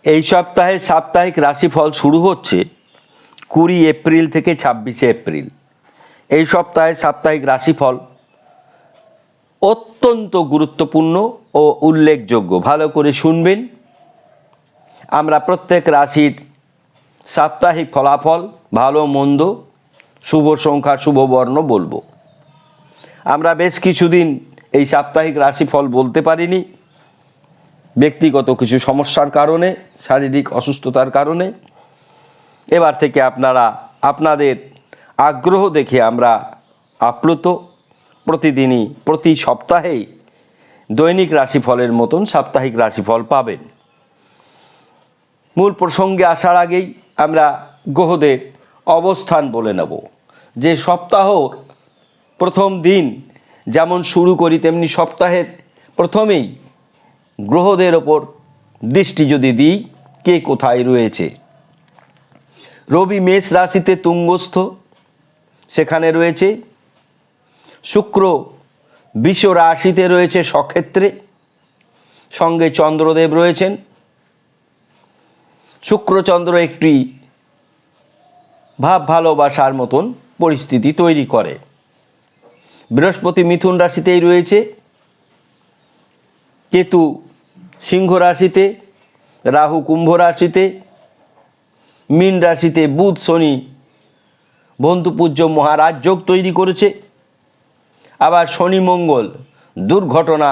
এই সপ্তাহে সাপ্তাহিক রাশিফল শুরু হচ্ছে 20 এপ্রিল থেকে 26 এপ্রিল। এই সপ্তাহে সাপ্তাহিক রাশিফল অত্যন্ত গুরুত্বপূর্ণ ও উল্লেখযোগ্য। ভালো করে শুনবেন। আমরা প্রত্যেক রাশির সাপ্তাহিক ফলাফল, ভালো মন্দ, শুভ সংখ্যা, শুভ বর্ণ বলবো। আমরা বেশ কিছুদিন এই সাপ্তাহিক রাশিফল বলতে পারিনি, ব্যক্তিগত কিছু সমস্যার কারণে, শারীরিক অসুস্থতার কারণে। এবার থেকে আপনারা আপনাদের আগ্রহ দেখে আমরা আপ্লুত। প্রতিদিনই, প্রতি সপ্তাহেই দৈনিক রাশিফলের মতন সাপ্তাহিক রাশিফল পাবেন। মূল প্রসঙ্গে আসার আগেই আমরা গ্রহদের অবস্থান বলে নেব। যে সপ্তাহর প্রথম দিন যেমন শুরু করি, তেমনি সপ্তাহের প্রথমেই গ্রহদের ওপর দৃষ্টি যদি দিই, কে কোথায় রয়েছে। রবি মেষ রাশিতে তুঙ্গস্থ, সেখানে রয়েছে। শুক্র বৃষ রাশিতে রয়েছে স্বক্ষেত্রে, সঙ্গে চন্দ্রদেব রয়েছেন। শুক্রচন্দ্র একটি ভাব ভালোবাসার মতন পরিস্থিতি তৈরি করে। বৃহস্পতি মিথুন রাশিতেই রয়েছে, কেতু সিংহ রাশিতে, রাহু কুম্ভ রাশিতে, মীন রাশিতে বুধ শনি বন্ধুপূজ্য মহারাজ যোগ তৈরি করেছে। আবার শনি মঙ্গল দুর্ঘটনা,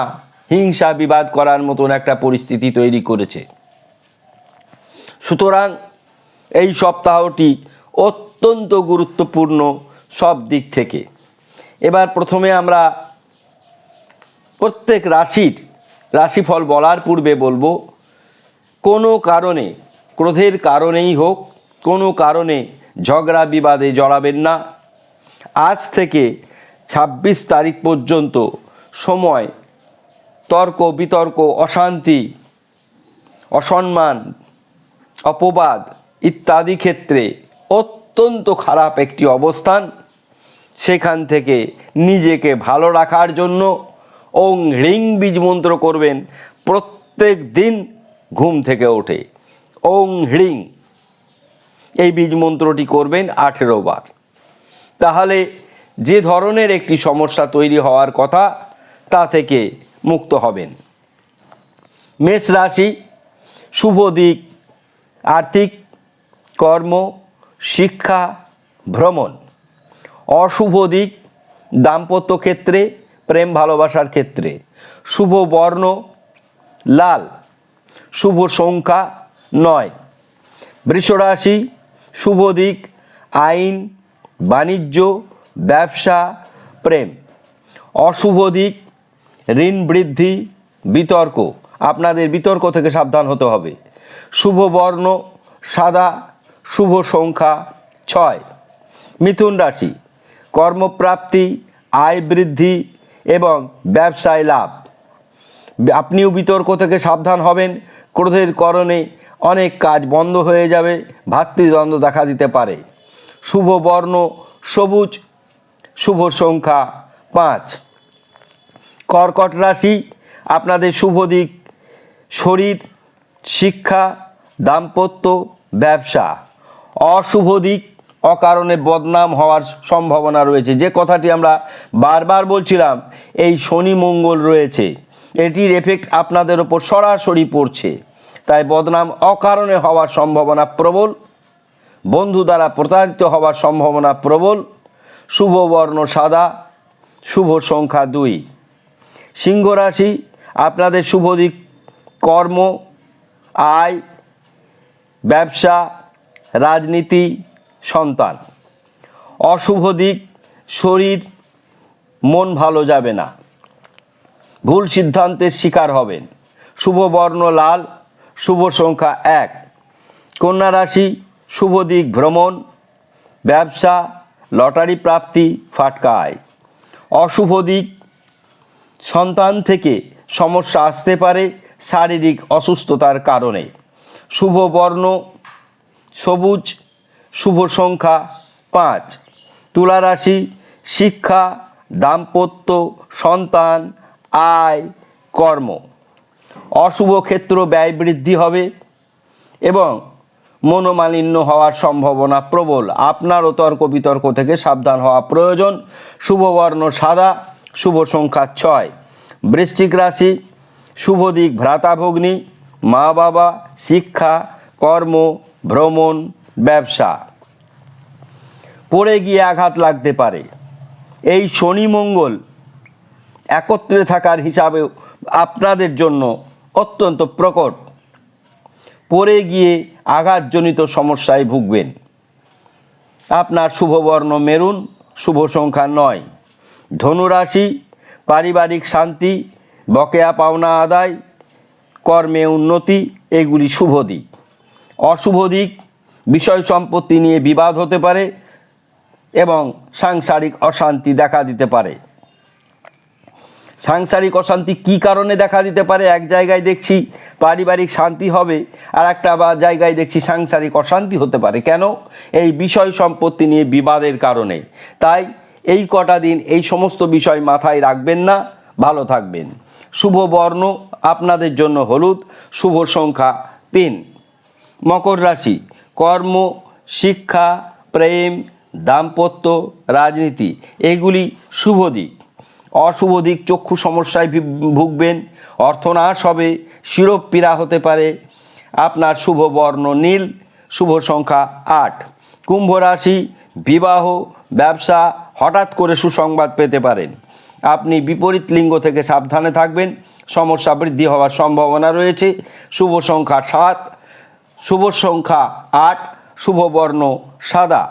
হিংসা, বিবাদ করার মতন একটা পরিস্থিতি তৈরি করেছে। সুতরাং এই সপ্তাহটি অত্যন্ত গুরুত্বপূর্ণ সব দিক থেকে। এবার প্রথমে আমরা প্রত্যেক রাশির রাশিফল বলার পূর্বে বলবো, কোনো কারণে, ক্রোধের কারণেই হোক, কোনো কারণে ঝগড়া বিবাদে জড়াবেন না। আজ থেকে 26 তারিখ পর্যন্ত সময় তর্ক বিতর্ক, অশান্তি, অসম্মান, অপবাদ ইত্যাদি ক্ষেত্রে অত্যন্ত খারাপ একটি অবস্থান। সেখান থেকে নিজেকে ভালো রাখার জন্য ওং হ্রিং বীজ মন্ত্র করবেন প্রত্যেক দিন ঘুম থেকে ওঠে। ওং হ্রিং এই বীজ মন্ত্রটি করবেন 18 বার। তাহলে যে ধরনের একটি সমস্যা তৈরি হওয়ার কথা, তা থেকে মুক্ত হবেন। মেষ রাশি, শুভ দিক আর্থিক, কর্ম, শিক্ষা, ভ্রমণ। অশুভ দিক দাম্পত্য ক্ষেত্রে, প্রেম ভালোবাসার ক্ষেত্রে। শুভ বর্ণ লাল, শুভ সংখ্যা 9। বৃষ রাশি, শুভ দিক আইন, বাণিজ্য, ব্যবসা, প্রেম। অশুভ দিক ঋণ বৃদ্ধি, বিতর্ক। আপনাদের বিতর্ক থেকে সাবধান হতে হবে। শুভ বর্ণ সাদা, শুভ সংখ্যা 6। মিথুন রাশি, কর্মপ্রাপ্তি, আয় বৃদ্ধি এবং ব্যবসায় লাভ। আপনিও বিতর্ক থেকে সাবধান হবেন। ক্রোধের কারণে অনেক কাজ বন্ধ হয়ে যাবে, ভাতৃদ্বন্দ্ব দেখা দিতে পারে। শুভ বর্ণ সবুজ, শুভ সংখ্যা 5। কর্কট রাশি, আপনাদের শুভ দিক শরীর, শিক্ষা, দাম্পত্য, ব্যবসা। অশুভ দিক অকারণে বদনাম হওয়ার সম্ভাবনা রয়েছে। যে কথাটি আমরা বারবার বলছিলাম, এই শনি মঙ্গল রয়েছে, এটির এফেক্ট আপনাদের ওপর সরাসরি পড়ছে। তাই বদনাম অকারণে হওয়ার সম্ভাবনা প্রবল, বন্ধু দ্বারা প্রতারিত হওয়ার সম্ভাবনা প্রবল। শুভ বর্ণ সাদা, শুভ সংখ্যা 2। সিংহ রাশি, আপনাদের শুভ দিক কর্ম, আয়, ব্যবসা, রাজনীতি, সন্তান। অশুভ দিক শরীর, মন ভালো যাবে না, ভুল সিদ্ধান্তের শিকার হবেন। শুভ বর্ণ লাল, শুভ সংখ্যা 1। কন্যা রাশি, শুভ দিক ভ্রমণ, ব্যবসা, লটারি প্রাপ্তি, ফাটকা আয়। অশুভ দিক সন্তান থেকে সমস্যা আসতে পারে শারীরিক অসুস্থতার কারণে। শুভ বর্ণ সবুজ, শুভ সংখ্যা 5। তুলা রাশি, শিক্ষা, দাম্পত্য, সন্তান, আয়, কর্ম। অশুভ ক্ষেত্র ব্যয় বৃদ্ধি হবে। এবং মনোমালিন্য হওয়ার সম্ভাবনা প্রবল। আপনারও তর্ক বিতর্ক থেকে সাবধান হওয়া প্রয়োজন। শুভবর্ণ সাদা, শুভ সংখ্যা 6। বৃশ্চিক রাশি, শুভ দিক ভ্রাতাভগ্নী, মা বাবা, শিক্ষা, কর্ম, ভ্রমণ, ব্যবসা। পড়ে গিয়ে আঘাত লাগতে পারে। এই শনি মঙ্গল একত্রে থাকার হিসাবেও আপনাদের জন্য অত্যন্ত প্রকট। পড়ে গিয়ে আঘাতজনিত সমস্যায় ভুগবেন। আপনার শুভবর্ণ মেরুন, শুভ সংখ্যা 9। ধনুরাশি, পারিবারিক শান্তি, বকেয়া পাওনা আদায়, কর্মে উন্নতি, এগুলি শুভ দিক। অশুভ দিক, বিষয় সম্পত্তি নিয়ে বিবাদ হতে পারে এবং সাংসারিক অশান্তি দেখা দিতে পারে। সাংসারিক অশান্তি কী কারণে দেখা দিতে পারে? এক জায়গায় দেখছি পারিবারিক শান্তি হবে, আর একটা জায়গায় দেখছি সাংসারিক অশান্তি হতে পারে। কেন? এই বিষয় সম্পত্তি নিয়ে বিবাদের কারণে। তাই এই কটা দিন এই সমস্ত বিষয় মাথায় রাখবেন না, ভালো থাকবেন। শুভ বর্ণ আপনাদের জন্য হলুদ, শুভ সংখ্যা 3। মকর রাশি, কর্ম, শিক্ষা, প্রেম, দাম্পত্য, রাজনীতি, এগুলি শুভ দিক। অশুভ দিক, চক্ষু সমস্যায় ভুগবেন, অর্থনাশ হবে, শিরোপীড়া হতে পারে। আপনার শুভ বর্ণ নীল, শুভ সংখ্যা 8। কুম্ভ রাশি, বিবাহ, ব্যবসা, হঠাৎ করে সুসংবাদ পেতে পারেন। আপনি বিপরীত লিঙ্গ থেকে সাবধানে থাকবেন, সমস্যা বৃদ্ধি হওয়ার সম্ভাবনা রয়েছে। শুভ সংখ্যা 7, শুভ সংখ্যা 8, শুভ বর্ণ সাদা।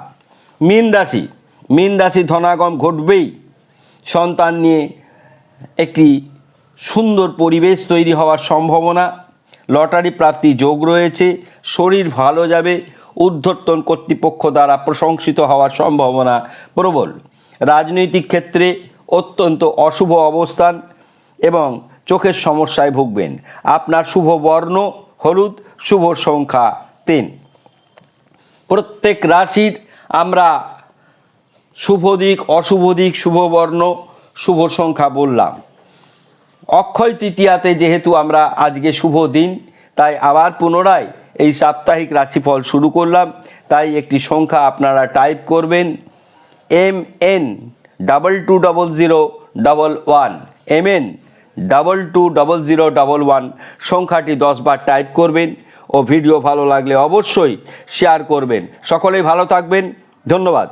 মীন রাশি, মীন রাশি ধনাগম ঘটবেই। সন্তান নিয়ে একটি সুন্দর পরিবেশ তৈরি হওয়ার সম্ভাবনা। লটারি প্রাপ্তি যোগ রয়েছে। শরীর ভালো যাবে। ঊর্ধ্বতন কর্তৃপক্ষ দ্বারা প্রশংসিত হওয়ার সম্ভাবনা প্রবল। রাজনৈতিক ক্ষেত্রে অত্যন্ত অশুভ অবস্থান এবং চোখের সমস্যায় ভুগবেন। আপনার শুভ বর্ণ হলুদ, শুভ সংখ্যা 3। প্রত্যেক রাশির আমরা শুভ দিক, অশুভ দিক, শুভ বর্ণ, শুভ সংখ্যা বললাম। অক্ষয় তৃতীয়াতে যেহেতু আমরা আজকে শুভ দিন, তাই আবার পুনরায় এই সাপ্তাহিক রাশিফল শুরু করলাম। তাই একটি সংখ্যা আপনারা টাইপ করবেন, MN220011, MN220011 সংখ্যাটি 10 বার টাইপ করবেন ও ভিডিও ভালো লাগলে অবশ্যই শেয়ার করবেন। সকলেই ভালো থাকবেন। ধন্যবাদ।